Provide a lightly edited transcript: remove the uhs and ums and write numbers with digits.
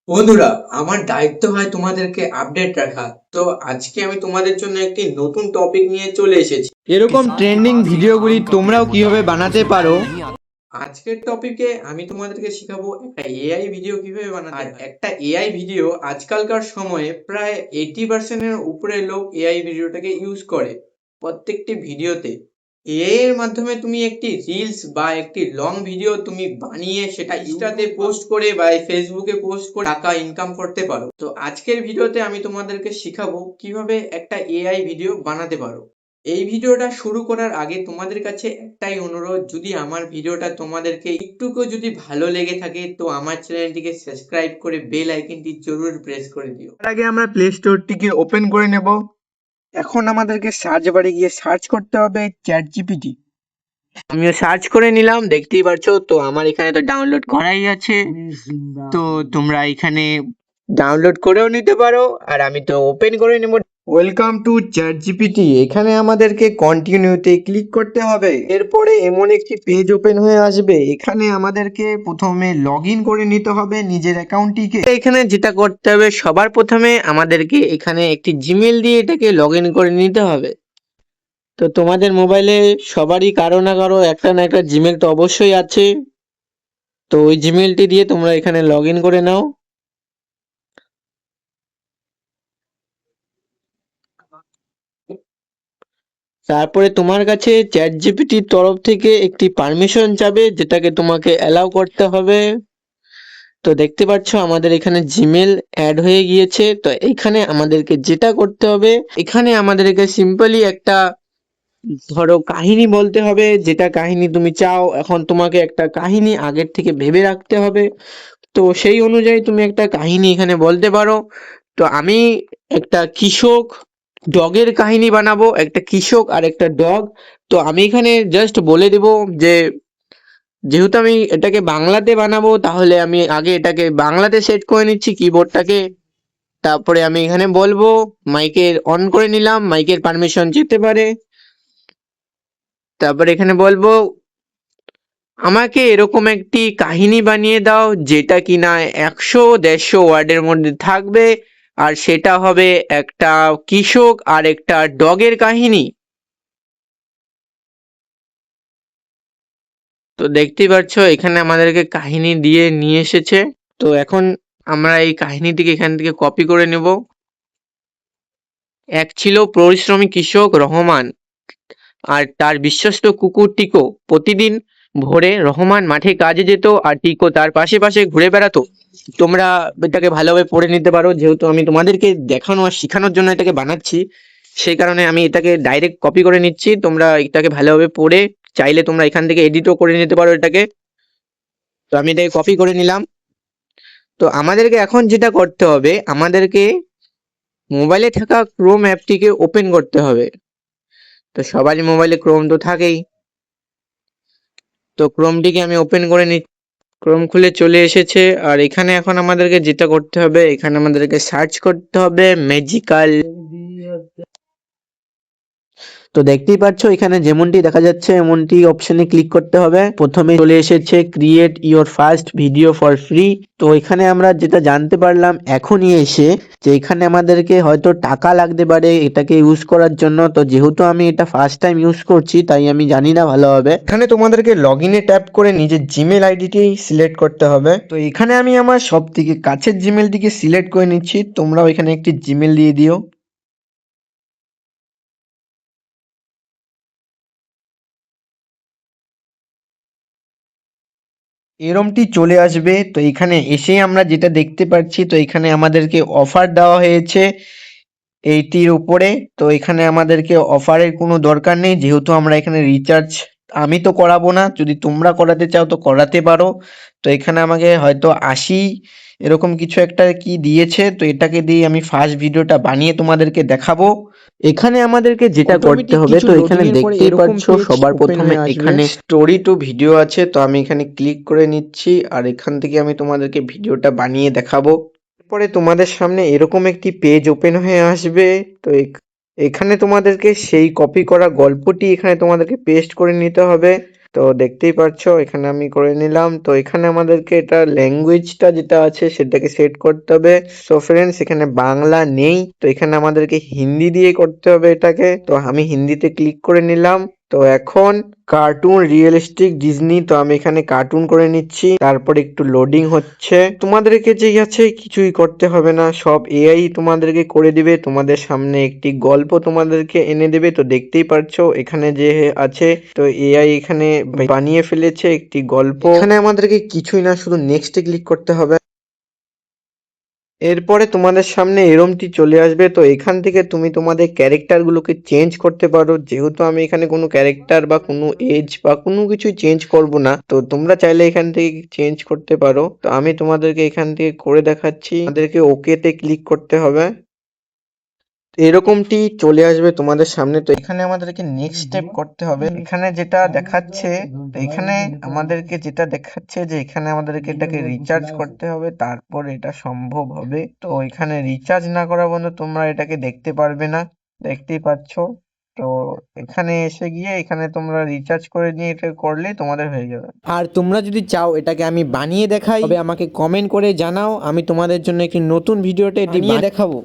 বন্ধুরা, আমার দায়িত্ব হয় তোমাদেরকে আপডেট রাখা। তো আজকে আমি তোমাদের জন্য একটি নতুন টপিক নিয়ে চলে এসেছি। এরকম ট্রেন্ডিং ভিডিওগুলি তোমরাও কিভাবে বানাতে পারো। আজকের টপিকে আমি তোমাদেরকে শেখাবো একটা এআই ভিডিও কিভাবে বানাতে হয়। একটা এআই ভিডিও আজকালকার সময়ে প্রায় 80% উপরে লোক এআই ভিডিওটাকে ইউজ করে প্রত্যেকটি ভিডিওতে। এআই এর মাধ্যমে তুমি একটি রিলস বা একটি লং ভিডিও তুমি বানিয়ে সেটা ইনস্টাতে পোস্ট করে বা ফেসবুকে পোস্ট করে টাকা ইনকাম করতে পারো। তো আজকের ভিডিওতে আমি তোমাদেরকে শেখাবো কিভাবে একটা এআই ভিডিও বানাতে পারো। এই ভিডিওটা শুরু করার আগে তোমাদের কাছে একটাই অনুরোধ, যদি আমার ভিডিওটা তোমাদেরকে একটুকু যদি ভালো লেগে থাকে তো আমার চ্যানেলটিকে সাবস্ক্রাইব করে বেল আইকনটি জরুর প্রেস করে দিও। তার আগে আমরা প্লে স্টোরটিকে ওপেন করে নেব। এখন আমাদেরকে সার্চ বারে গিয়ে সার্চ করতে হবে চ্যাট জিপিটি। আমিও সার্চ করে নিলাম, দেখতেই পাচ্ছ। তো আমার এখানে তো ডাউনলোড করাই আছে, তো তোমরা এখানে ডাউনলোড করেও নিতে পারো, আর আমি তো ওপেন করে নেব। Welcome to chat GPT. এখানে আমাদেরকে কন্টিনিউতে ক্লিক করতে হবে। এরপরে এমন একটি পেজ ওপেন হয়ে আসবে। এখানে আমাদেরকে প্রথমে লগ ইন করে নিতে হবে নিজের অ্যাকাউন্টটিকে। এখানে যেটা করতে হবে, সবার প্রথমে আমাদেরকে এখানে একটি জিমেল দিয়ে এটাকে লগ ইন করে নিতে হবে। তো তোমাদের মোবাইলে সবারই কারো না কারো একটা না একটা জিমেল তো অবশ্যই আছে। তো ওই জিমেলটি দিয়ে তোমরা এখানে লগ ইন করে নাও। তারপরে তোমার কাছে চ্যাট জিপিটির তরফ থেকে একটি পারমিশন চাবে, যেটাকে তোমাকে অ্যালাউ করতে হবে। তো দেখতে পাচ্ছ আমাদের এখানে জিমেল অ্যাড হয়ে গিয়েছে। তো এখানে আমাদেরকে যেটা করতে হবে, এখানে আমাদেরকে সিম্পলি একটা ধরো কাহিনী বলতে হবে, যেটা কাহিনী তুমি চাও। এখন তোমাকে একটা কাহিনী আগের থেকে ভেবে রাখতে হবে। তো সেই অনুযায়ী তুমি একটা কাহিনী এখানে বলতে পারো। তো আমি একটা কৃষক ডগের কাহিনী বানাবো, একটা কৃষক আর একটা ডগ। তো আমি এখানে জাস্ট বলে দেব যে, যেহেতু আমি এটাকে বাংলাতে বানাবো, তাহলে আমি আগে এটাকে বাংলাতে সেট করে নিচ্ছি কিবোর্ডটাকে। তারপরে আমি এখানে বলবো, মাইকের অন করে নিলাম, মাইকের পারমিশন যেতে পারে। তারপরে এখানে বলবো, আমাকে এরকম একটি কাহিনী বানিয়ে দাও যেটা কিনা 100-150 ওয়ার্ডের মধ্যে থাকবে, আর সেটা হবে একটা কৃষক আর একটা ডগের কাহিনী। তো দেখতেই পাচ্ছ এখানে আমাদেরকে কাহিনী দিয়ে নিয়ে এসেছে। তো এখন আমরা এই কাহিনীটিকে এখান থেকে কপি করে নেব। এক ছিল পরিশ্রমী কৃষক রহমান, আর তার বিশ্বস্ত কুকুর টিকো। প্রতিদিন ভোরে রহমান মাঠে কাজে যেত আর টিকো তার পাশে পাশে ঘুরে বেড়াতো। তোমরা এটাকে ভালোভাবে পড়ে নিতে পারো, যেহেতু আমি তোমাদেরকে দেখানো আর শেখানোর জন্য এটাকে বানাচ্ছি, সেই কারণে আমি এটাকে ডাইরেক্ট কপি করে নিচ্ছি। তোমরা এটাকে ভালোভাবে পড়ে চাইলে তোমরা এখান থেকে এডিটও করে নিতে পারো এটাকে। তো আমি এটাকে কপি করে নিলাম। তো আমাদেরকে এখন যেটা করতে হবে, আমাদেরকে মোবাইলে থাকা ক্রোম অ্যাপটিকে ওপেন করতে হবে। তো সবারই মোবাইলে ক্রোম তো থাকেই। তো ক্রোমটিকে আমি ওপেন করে নিচ্ছি। ক্রোম খুলে চলে এসেছে। আর এখানে এখন আমাদেরকে যেটা করতে হবে, এখানে আমাদেরকে সার্চ করতে হবে ম্যাজিক্যাল। তো দেখতেই পাচ্ছ এখানে যেমনটি দেখা যাচ্ছে এমনটি অপশনে ক্লিক করতে হবে। প্রথমে চলে এসেছে create your first video for free. তো এখানে আমরা যেটা জানতে পারলাম এখনই এসে, যে এখানে আমাদেরকে হয়তো টাকা লাগতে পারে এটাকে ইউজ করার জন্য। তো যেহেতু আমি এটা ফার্স্ট টাইম ইউজ করছি, তাই আমি জানি না ভালোভাবে। এখানে তোমাদেরকে লগ ইনে ট্যাপ করে নিজের জিমেল আইডিটি সিলেক্ট করতে হবে। তো এখানে আমি আমার সব থেকে কাছের জিমেলটিকে সিলেক্ট করে নিচ্ছি। তোমরাও এখানে একটি জিমেল দিয়ে দিও। এরমটি চলে আসবে। তো এখানে এসেই আমরা যেটা দেখতে পাচ্ছি, তো এখানে আমাদেরকে অফার দেওয়া হয়েছে এইটির উপরে। তো এখানে আমাদেরকে অফারের কোনো দরকার নেই, যেহেতু আমরা এখানে রিচার্জ আমি তো করাবো না। যদি তোমরা করাতে চাও তো করাতে পারো। তো এখানে আমাকে হয়তো 80 এরকম কিছু একটা কি দিয়েছে। তো এটাকে দিয়ে আমি ফার্স্ট ভিডিওটা বানিয়ে তোমাদেরকে দেখাবো। এখানে আমাদেরকে যেটা করতে অটোমেটিক হবে, কিছু তো এখানে লোডিং এর পরে দেখতেই এরকম পাচ্ছ পেজ সবার ওপেন প্রথমে হয়ে আসবে। এখানে স্টোরি টু ভিডিও আছে, তো আমি এখানে ক্লিক করে নিচ্ছি আর এখান থেকে আমি তোমাদেরকে ভিডিওটা বানিয়ে দেখাবো। পরে তোমাদের সামনে এরকম একটি পেজ ওপেন হয়ে আসবে। তো এখানে তোমাদেরকে সেই কপি করা গল্পটি এখানে তোমাদেরকে পেস্ট করে নিতে হবে। তো দেখতেই পারছো এখানে আমি করে নিলাম। তো এখানে আমাদেরকে এটা ল্যাঙ্গুয়েজটা যেটা আছে সেটাকে সেট করতে হবে। সো ফ্রেন্ডস এখানে বাংলা নেই, তো এখানে আমাদেরকে হিন্দি দিয়ে করতে হবে এটাকে। তো আমি হিন্দিতে ক্লিক করে নিলাম। তো এখন কার্টুন রিয়েলিস্টিক ডিজনি, তো আমি এখানে কার্টুন করে নিচ্ছি। তারপর একটু লোডিং হচ্ছে। তোমাদেরকে যে আছে কিছুই করতে হবে না, সব এআই তোমাদেরকে করে দিবে। তোমাদের সামনে একটি গল্প তোমাদেরকে এনে দেবে। তো দেখতেই পারছো এখানে যে আছে, তো এআই এখানে বানিয়ে ফেলেছে একটি গল্প। এখানে আমাদেরকে কিছুই না, শুধু নেক্সটে ক্লিক করতে হবে। এরপরে তোমাদের সামনে এরমটি চলে আসবে। তো এখান থেকে তুমি তোমাদের ক্যারেক্টার গুলোকে চেঞ্জ করতে পারো। যেহেতু আমি এখানে কোনো ক্যারেক্টার বা কোনো এজ বা কোনো কিছুই চেঞ্জ করব না, তো তোমরা চাইলে এখান থেকে চেঞ্জ করতে পারো। তো আমি তোমাদেরকে এখান থেকে করে দেখাচ্ছি। আমাদেরকে ওকেতে ক্লিক করতে হবে। এরকমটি চলে আসবে তোমাদের সামনে। তো এখানে আমাদেরকে নেক্সট স্টেপ করতে হবে। এখানে যেটা দেখাচ্ছে, তো এখানে আমাদেরকে যেটা দেখাচ্ছে যে এখানে আমাদেরকে এটাকে রিচার্জ করতে হবে, তারপর এটা সম্ভব হবে। তো এখানে রিচার্জ না করা পর্যন্ত তোমরা এটাকে দেখতে পারবে না, দেখতেই পাচ্ছ। তো এখানে এসে গিয়ে এখানে তোমরা রিচার্জ করে নিয়ে এটা করলেই তোমাদের হয়ে যাবে। আর তোমরা যদি চাও এটাকে আমি বানিয়ে দেখাই, তবে আমাকে কমেন্ট করে জানাও, আমি তোমাদের জন্য একটি নতুন ভিডিওতে এটি বানিয়ে দেখাবো।